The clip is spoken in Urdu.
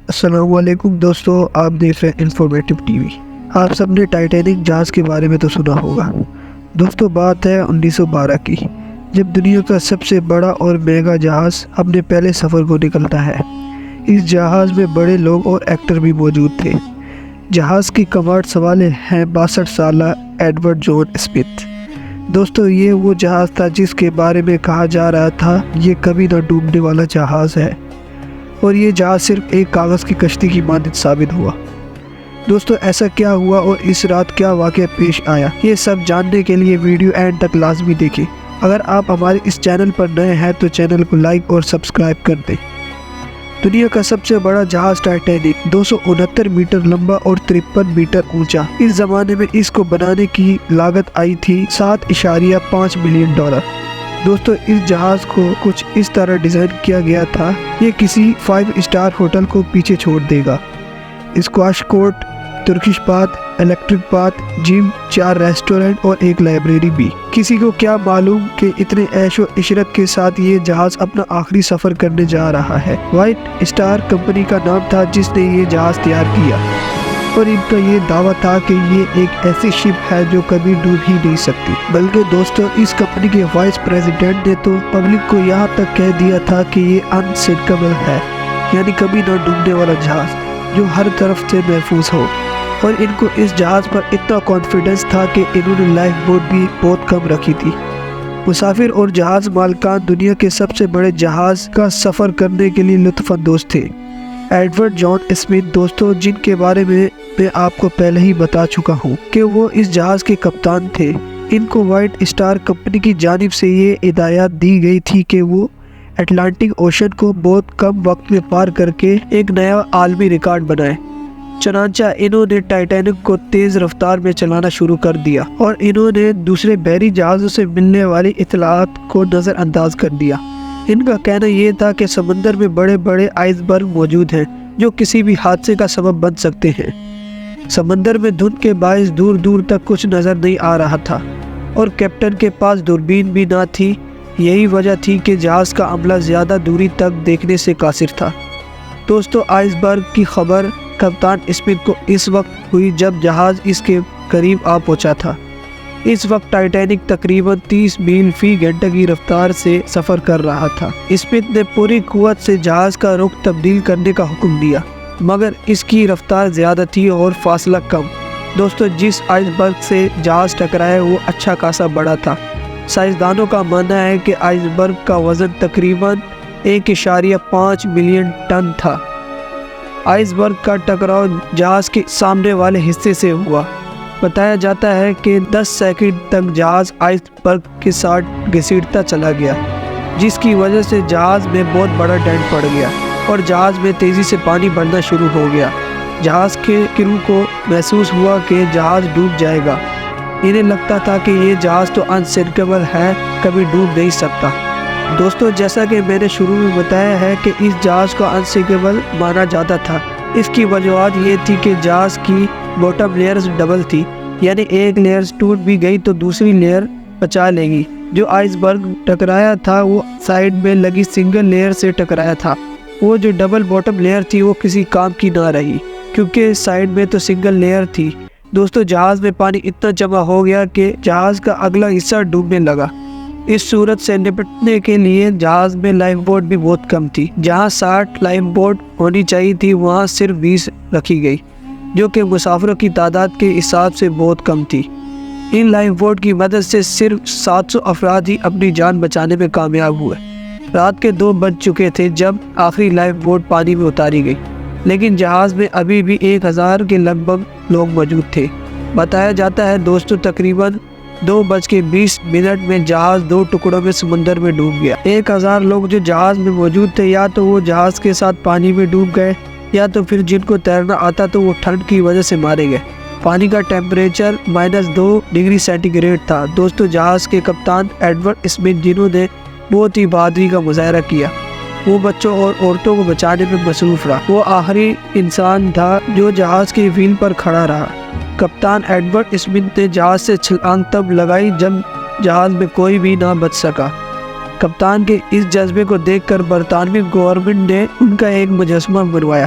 السلام علیکم دوستو، آپ دیکھ رہے ہیں انفارمیٹو ٹی وی۔ آپ سب نے ٹائٹینک جہاز کے بارے میں تو سنا ہوگا۔ دوستو، بات ہے 1912 کی، جب دنیا کا سب سے بڑا اور مہنگا جہاز اپنے پہلے سفر کو نکلتا ہے۔ اس جہاز میں بڑے لوگ اور ایکٹر بھی موجود تھے۔ جہاز کی کمانڈ سنبھالے ہیں 62 سالہ ایڈورڈ جان اسمتھ۔ دوستو، یہ وہ جہاز تھا جس کے بارے میں کہا جا رہا تھا یہ کبھی نہ ڈوبنے والا جہاز ہے، اور یہ جہاز صرف ایک کاغذ کی کشتی کی مانند ثابت ہوا۔ دوستو، ایسا کیا ہوا اور اس رات کیا واقعہ پیش آیا، یہ سب جاننے کے لیے ویڈیو اینڈ تک لازمی دیکھیں۔ اگر آپ ہمارے اس چینل پر نئے ہیں تو چینل کو لائک اور سبسکرائب کر دیں۔ دنیا کا سب سے بڑا جہاز ٹائٹینک 269 میٹر لمبا اور 53 میٹر اونچا۔ اس زمانے میں اس کو بنانے کی لاگت آئی تھی $7.5 ملین۔ دوستو، اس جہاز کو کچھ اس طرح ڈیزائن کیا گیا تھا، یہ کسی 5 اسٹار ہوٹل کو پیچھے چھوڑ دے گا۔ Squash court, Turkish bath, electric bath, gym, 4 restaurant اور ایک لائبریری بھی۔ کسی کو کیا معلوم کہ اتنے عیش و عشرت کے ساتھ یہ جہاز اپنا آخری سفر کرنے جا رہا ہے۔ وائٹ اسٹار کمپنی کا نام تھا جس نے یہ جہاز تیار کیا، اور ان کا یہ دعویٰ تھا کہ یہ ایک ایسی شپ ہے جو کبھی ڈوب ہی نہیں سکتی۔ بلکہ دوستو، اس کمپنی کے وائس پریزیڈنٹ نے تو پبلک کو یہاں تک کہہ دیا تھا کہ یہ انسنکیبل ہے، یعنی کبھی نہ ڈوبنے والا جہاز جو ہر طرف سے محفوظ ہو۔ اور ان کو اس جہاز پر اتنا کانفیڈنس تھا کہ انہوں نے لائف بوٹ بھی بہت کم رکھی تھی۔ مسافر اور جہاز مالکان دنیا کے سب سے بڑے جہاز کا سفر کرنے کے لیے لطف اندوز تھے۔ ایڈورڈ جان اسمتھ، دوستو، جن کے بارے میں آپ کو پہلے ہی بتا چکا ہوں کہ وہ اس جہاز کے کپتان تھے، ان کو وائٹ اسٹار کمپنی کی جانب سے یہ ہدایت دی گئی تھی کہ وہ اٹلانٹک اوشن کو بہت کم وقت میں پار کر کے ایک نیا عالمی ریکارڈ بنائے۔ چنانچہ انہوں نے ٹائٹینک کو تیز رفتار میں چلانا شروع کر دیا، اور انہوں نے دوسرے بحری جہازوں سے ملنے والی اطلاعات کو نظر انداز کر دیا۔ ان کا کہنا یہ تھا کہ سمندر میں بڑے بڑے آئس برگ موجود ہیں جو کسی بھی حادثے کا سبب بن سکتے ہیں۔ سمندر میں دھند کے باعث دور دور تک کچھ نظر نہیں آ رہا تھا، اور کیپٹن کے پاس دوربین بھی نہ تھی۔ یہی وجہ تھی کہ جہاز کا عملہ زیادہ دوری تک دیکھنے سے قاصر تھا۔ دوستو، آئس برگ کی خبر کپتان اسمتھ کو اس وقت ہوئی جب جہاز اس کے قریب آ پہنچا تھا۔ اس وقت ٹائٹینک تقریباً 30 میل فی گھنٹہ کی رفتار سے سفر کر رہا تھا۔ اسمتھ نے پوری قوت سے جہاز کا رخ تبدیل کرنے کا حکم دیا، مگر اس کی رفتار زیادہ تھی اور فاصلہ کم۔ دوستو، جس آئس برگ سے جہاز ٹکرایا وہ اچھا خاصا بڑا تھا۔ سائنسدانوں کا ماننا ہے کہ آئس برگ کا وزن تقریباً 1.5 ملین ٹن تھا۔ آئس برگ کا ٹکراؤ جہاز کے سامنے والے حصے سے ہوا۔ بتایا جاتا ہے کہ 10 سیکنڈ تک جہاز آئس برگ کے ساتھ گھسیٹتا چلا گیا، جس کی وجہ سے جہاز میں بہت بڑا ڈینٹ پڑ گیا، اور جہاز میں تیزی سے پانی بڑھنا شروع ہو گیا۔ جہاز کے کرو کو محسوس ہوا کہ جہاز ڈوب جائے گا۔ انہیں لگتا تھا کہ یہ جہاز تو انسنکیبل ہے، کبھی ڈوب نہیں سکتا۔ دوستو، جیسا کہ میں نے شروع میں بتایا ہے کہ اس جہاز کو انسنکیبل مانا جاتا تھا۔ اس کی وجوہات یہ تھی کہ جہاز کی باٹم لیئرز ڈبل تھی، یعنی ایک لیئر ٹوٹ بھی گئی تو دوسری لیئر بچا لے گی۔ جو آئس برگ ٹکرایا تھا وہ سائیڈ میں لگی سنگل لیئر سے ٹکرایا تھا۔ وہ جو ڈبل باٹم لیئر تھی وہ کسی کام کی نہ رہی، کیونکہ سائیڈ میں تو سنگل لیئر تھی۔ دوستو، جہاز میں پانی اتنا جمع ہو گیا کہ جہاز کا اگلا حصہ ڈوبنے لگا۔ اس صورت سے نپٹنے کے لیے جہاز میں لائف بوٹ بھی بہت کم تھی۔ جہاں 60 لائف بوٹ ہونی چاہیے تھی وہاں صرف 20 رکھی گئی، جو کہ مسافروں کی تعداد کے حساب سے بہت کم تھی۔ ان لائف بوٹ کی مدد سے صرف 700 افراد ہی اپنی جان بچانے میں کامیاب ہوئے۔ رات کے 2 بج چکے تھے جب آخری لائف بوٹ پانی میں اتاری گئی، لیکن جہاز میں ابھی بھی 1000 کے لگ بھگ لوگ موجود تھے۔ بتایا جاتا ہے دوستو، تقریباً 2:20 میں جہاز 2 ٹکڑوں میں سمندر میں ڈوب گیا۔ 1000 لوگ جو جہاز میں موجود تھے یا تو وہ جہاز کے ساتھ پانی میں ڈوب گئے، یا تو پھر جن کو تیرنا آتا تو وہ ٹھنڈ کی وجہ سے مارے گئے۔ پانی کا ٹیمپریچر -2 ڈگری سینٹی گریڈ تھا۔ دوستو، جہاز کے کپتان ایڈورڈ اسمتھ، جنہوں نے بہت ہی بہادری کا مظاہرہ کیا، وہ بچوں اور عورتوں کو بچانے میں مصروف رہا۔ وہ آخری انسان تھا جو جہاز کے وہیل پر کھڑا رہا۔ کپتان ایڈورڈ اسمتھ نے جہاز سے چھلانگ تب لگائی جب جہاز میں کوئی بھی نہ بچ سکا۔ کپتان کے اس جذبے کو دیکھ کر برطانوی گورنمنٹ نے ان کا ایک مجسمہ بنوایا،